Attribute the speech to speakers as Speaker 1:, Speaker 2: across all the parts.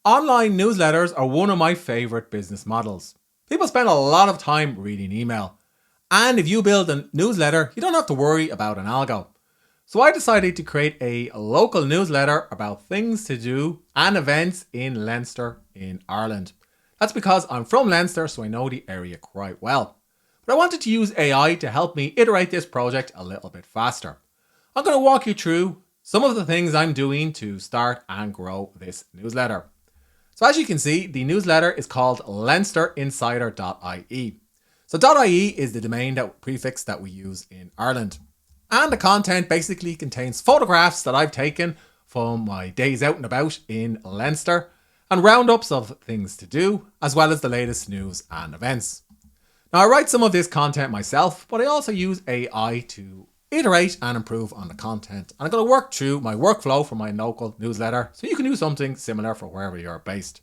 Speaker 1: Online newsletters are one of my favourite business models. People spend a lot of time reading email. And if you build a newsletter, you don't have to worry about an algo. So I decided to create a local newsletter about things to do and events in Leinster in Ireland. That's because I'm from Leinster, so I know the area quite well. But I wanted to use AI to help me iterate this project a little bit faster. I'm going to walk you through some of the things I'm doing to start and grow this newsletter. So as you can see, the newsletter is called leinsterinsider.ie. So .ie is the domain prefix that we use in Ireland. And the content basically contains photographs that I've taken from my days out and about in Leinster and roundups of things to do, as well as the latest news and events. Now I write some of this content myself, but I also use AI to iterate and improve on the content. And I'm going to work through my workflow for my local newsletter so you can do something similar for wherever you're based.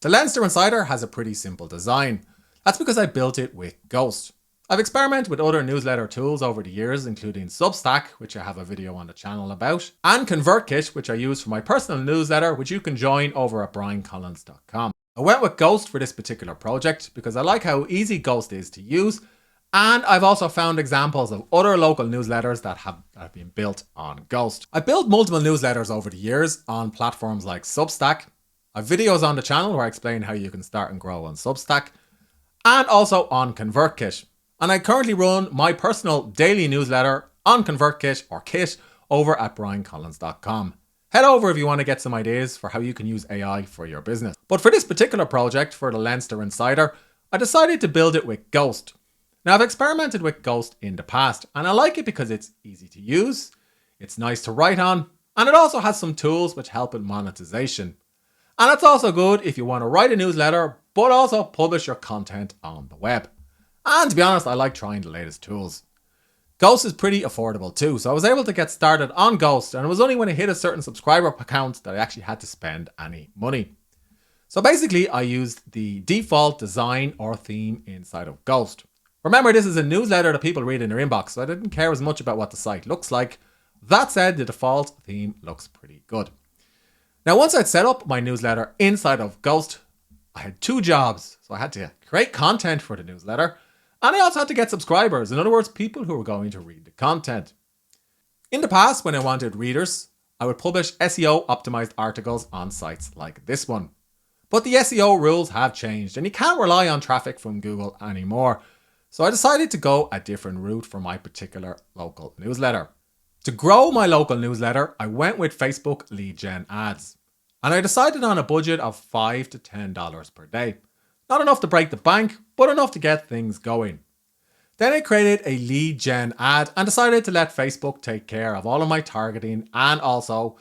Speaker 1: The Leinster Insider has a pretty simple design. That's because I built it with Ghost. I've experimented with other newsletter tools over the years, including Substack, which I have a video on the channel about, and ConvertKit, which I use for my personal newsletter, which you can join over at briancollins.com. I went with Ghost for this particular project because I like how easy Ghost is to use, and I've also found examples of other local newsletters that have been built on Ghost. I built multiple newsletters over the years on platforms like Substack. I have videos on the channel where I explain how you can start and grow on Substack, and also on ConvertKit. And I currently run my personal daily newsletter on ConvertKit or Kit over at briancollins.com. Head over if you want to get some ideas for how you can use AI for your business. But for this particular project, for the Leinster Insider, I decided to build it with Ghost. Now I've experimented with Ghost in the past and I like it because it's easy to use, it's nice to write on, and it also has some tools which help in monetization. And it's also good if you want to write a newsletter but also publish your content on the web. And to be honest, I like trying the latest tools. Ghost is pretty affordable too, so I was able to get started on Ghost, and it was only when I hit a certain subscriber count that I actually had to spend any money. So basically I used the default design or theme inside of Ghost. Remember, this is a newsletter that people read in their inbox, so I didn't care as much about what the site looks like. That said, the default theme looks pretty good. Now once I'd set up my newsletter inside of Ghost, I had two jobs. So I had to create content for the newsletter, and I also had to get subscribers. In other words, people who were going to read the content. In the past, when I wanted readers, I would publish SEO optimized articles on sites like this one. But the SEO rules have changed and you can't rely on traffic from Google anymore. So I decided to go a different route for my particular local newsletter. To grow my local newsletter, I went with Facebook lead gen ads. And I decided on a budget of $5 to $10 per day. Not enough to break the bank, but enough to get things going. Then I created a lead gen ad and decided to let Facebook take care of all of my targeting and also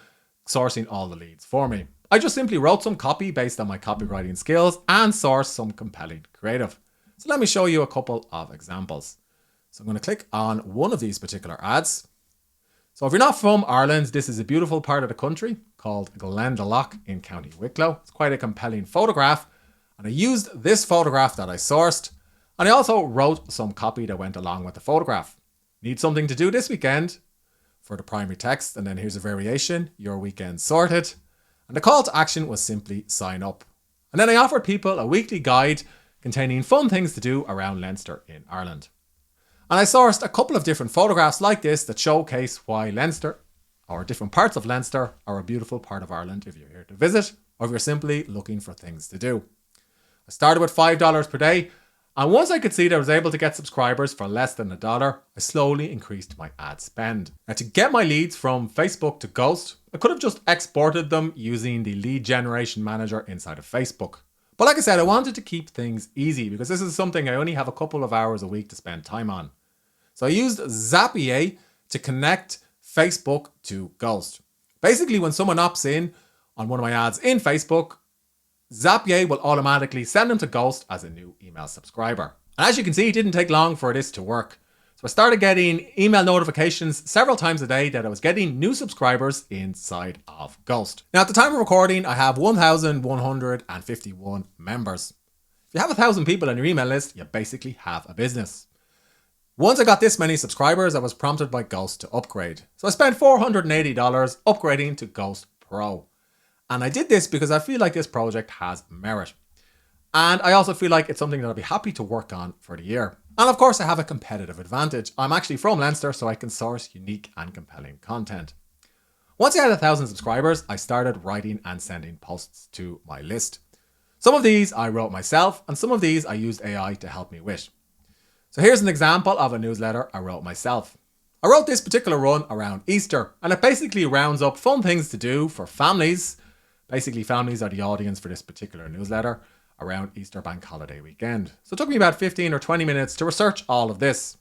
Speaker 1: sourcing all the leads for me. I just simply wrote some copy based on my copywriting skills and sourced some compelling creative. So let me show you a couple of examples. So I'm going to click on one of these particular ads. So if you're not from Ireland, this is a beautiful part of the country called Glendalough in County Wicklow. It's quite a compelling photograph. And I used this photograph that I sourced, and I also wrote some copy that went along with the photograph. Need something to do this weekend for the primary text, and then here's a variation, your weekend sorted. And the call to action was simply sign up. And then I offered people a weekly guide containing fun things to do around Leinster in Ireland. And I sourced a couple of different photographs like this that showcase why Leinster, or different parts of Leinster, are a beautiful part of Ireland if you're here to visit, or if you're simply looking for things to do. I started with $5 per day, and once I could see that I was able to get subscribers for less than $1, I slowly increased my ad spend. Now to get my leads from Facebook to Ghost, I could have just exported them using the lead generation manager inside of Facebook. But like I said, I wanted to keep things easy because this is something I only have a couple of hours a week to spend time on. So I used Zapier to connect Facebook to Ghost. Basically, when someone opts in on one of my ads in Facebook, Zapier will automatically send them to Ghost as a new email subscriber. And as you can see, it didn't take long for this to work. So I started getting email notifications several times a day that I was getting new subscribers inside of Ghost. Now at the time of recording, I have 1,151 members. If you have 1,000 people on your email list, you basically have a business. Once I got this many subscribers, I was prompted by Ghost to upgrade. So I spent $480 upgrading to Ghost Pro. And I did this because I feel like this project has merit. And I also feel like it's something that I'll be happy to work on for the year. And of course, I have a competitive advantage. I'm actually from Leinster, so I can source unique and compelling content. Once I had 1,000 subscribers, I started writing and sending posts to my list. Some of these I wrote myself, and some of these I used AI to help me with. So here's an example of a newsletter I wrote myself. I wrote this particular run around Easter, and it basically rounds up fun things to do for families. Basically, families are the audience for this particular newsletter around Easter bank holiday weekend. So it took me about 15 or 20 minutes to research all of this.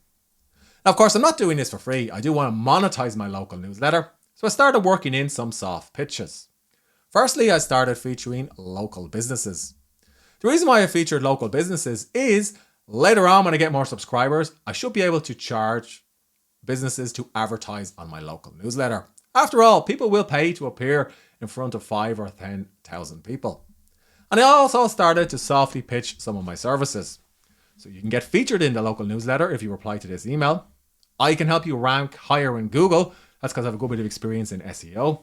Speaker 1: Now, of course, I'm not doing this for free. I do want to monetize my local newsletter. So I started working in some soft pitches. Firstly, I started featuring local businesses. The reason why I featured local businesses is later on when I get more subscribers, I should be able to charge businesses to advertise on my local newsletter. After all, people will pay to appear in front of 5 or 10,000 people. And I also started to softly pitch some of my services. So you can get featured in the local newsletter if you reply to this email. I can help you rank higher in Google. That's because I have a good bit of experience in SEO.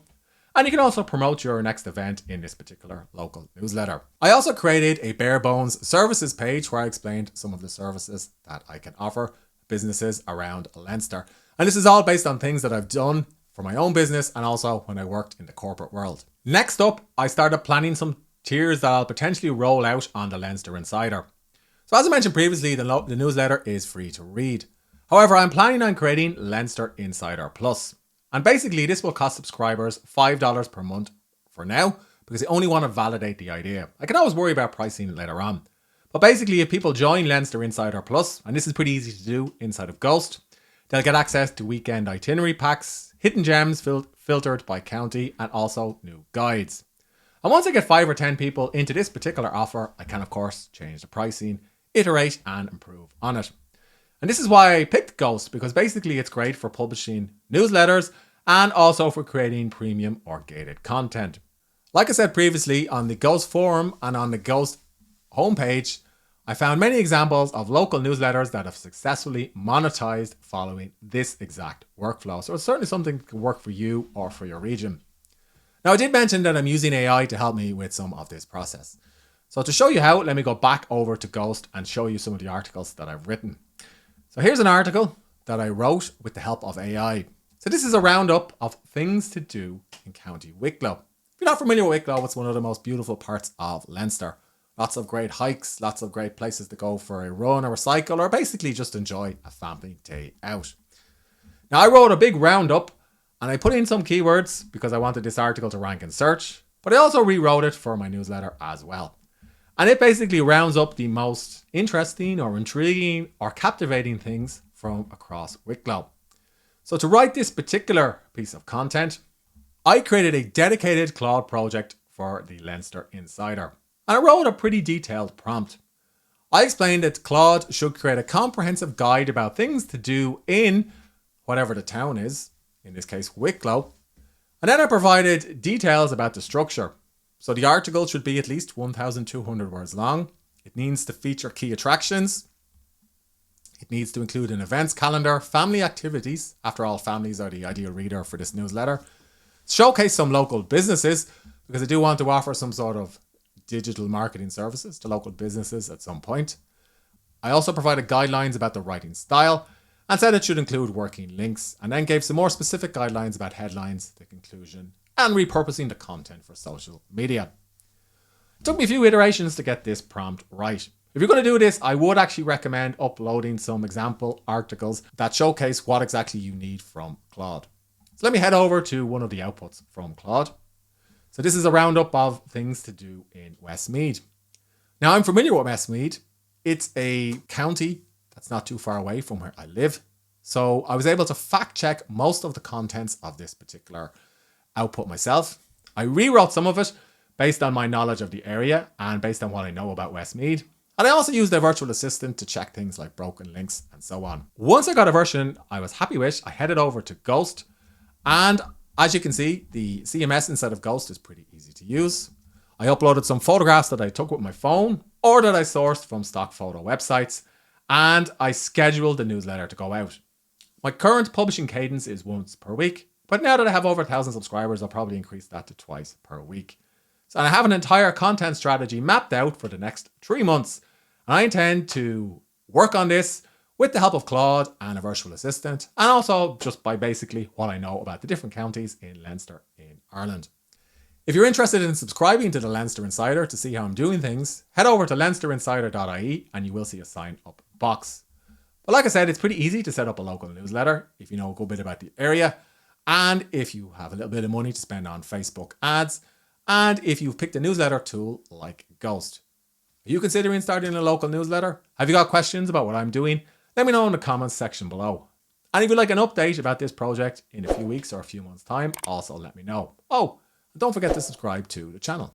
Speaker 1: And you can also promote your next event in this particular local newsletter. I also created a bare bones services page where I explained some of the services that I can offer businesses around Leinster. And this is all based on things that I've done for my own business and also when I worked in the corporate world. Next up, I started planning some tiers that I'll potentially roll out on the Leinster Insider. So as I mentioned previously, the newsletter is free to read. However, I'm planning on creating Leinster Insider Plus. And basically this will cost subscribers $5 per month for now because they only want to validate the idea. I can always worry about pricing later on. But basically if people join Leinster Insider Plus, and this is pretty easy to do inside of Ghost, they'll get access to weekend itinerary packs, hidden gems filtered by county, and also new guides. And once I get 5 or 10 people into this particular offer, I can of course change the pricing, iterate and improve on it. And this is why I picked Ghost, because basically it's great for publishing newsletters and also for creating premium or gated content. Like I said previously, on the Ghost forum and on the Ghost homepage, I found many examples of local newsletters that have successfully monetized following this exact workflow. So it's certainly something that can work for you or for your region. Now, I did mention that I'm using AI to help me with some of this process. So to show you how, let me go back over to Ghost and show you some of the articles that I've written. So here's an article that I wrote with the help of AI. So this is a roundup of things to do in County Wicklow. If you're not familiar with Wicklow, it's one of the most beautiful parts of Leinster. Lots of great hikes, lots of great places to go for a run or a cycle, or basically just enjoy a family day out. Now I wrote a big roundup and I put in some keywords because I wanted this article to rank in search, but I also rewrote it for my newsletter as well. And it basically rounds up the most interesting or intriguing or captivating things from across Wicklow. So to write this particular piece of content, I created a dedicated Claude project for the Leinster Insider. And I wrote a pretty detailed prompt. I explained that Claude should create a comprehensive guide about things to do in whatever the town is, in this case Wicklow. And then I provided details about the structure. So the article should be at least 1,200 words long. It needs to feature key attractions. It needs to include an events calendar, family activities. After all, families are the ideal reader for this newsletter. Showcase some local businesses because I do want to offer some sort of digital marketing services to local businesses at some point. I also provided guidelines about the writing style and said it should include working links, and then gave some more specific guidelines about headlines, the conclusion, and repurposing the content for social media. It took me a few iterations to get this prompt right. If you're going to do this, I would actually recommend uploading some example articles that showcase what exactly you need from Claude. So let me head over to one of the outputs from Claude. So this is a roundup of things to do in Westmeath. Now I'm familiar with Westmeath. It's a county that's not too far away from where I live. So I was able to fact check most of the contents of this particular output myself. I rewrote some of it based on my knowledge of the area and based on what I know about Westmeath. And I also used a virtual assistant to check things like broken links and so on. Once I got a version I was happy with, I headed over to Ghost. And as you can see, the CMS inside of Ghost is pretty easy to use. I uploaded some photographs that I took with my phone or that I sourced from stock photo websites. And I scheduled the newsletter to go out. My current publishing cadence is once per week. But now that I have over 1,000 subscribers, I'll probably increase that to twice per week. And I have an entire content strategy mapped out for the next 3 months. And I intend to work on this with the help of Claude and a virtual assistant, and also just by basically what I know about the different counties in Leinster in Ireland. If you're interested in subscribing to the Leinster Insider to see how I'm doing things, head over to leinsterinsider.ie and you will see a sign up box. But like I said, it's pretty easy to set up a local newsletter if you know a good bit about the area, and if you have a little bit of money to spend on Facebook ads, and if you've picked a newsletter tool like Ghost. Are you considering starting a local newsletter? Have you got questions about what I'm doing? Let me know in the comments section below. And if you'd like an update about this project in a few weeks or a few months' time, also let me know. Oh, and don't forget to subscribe to the channel.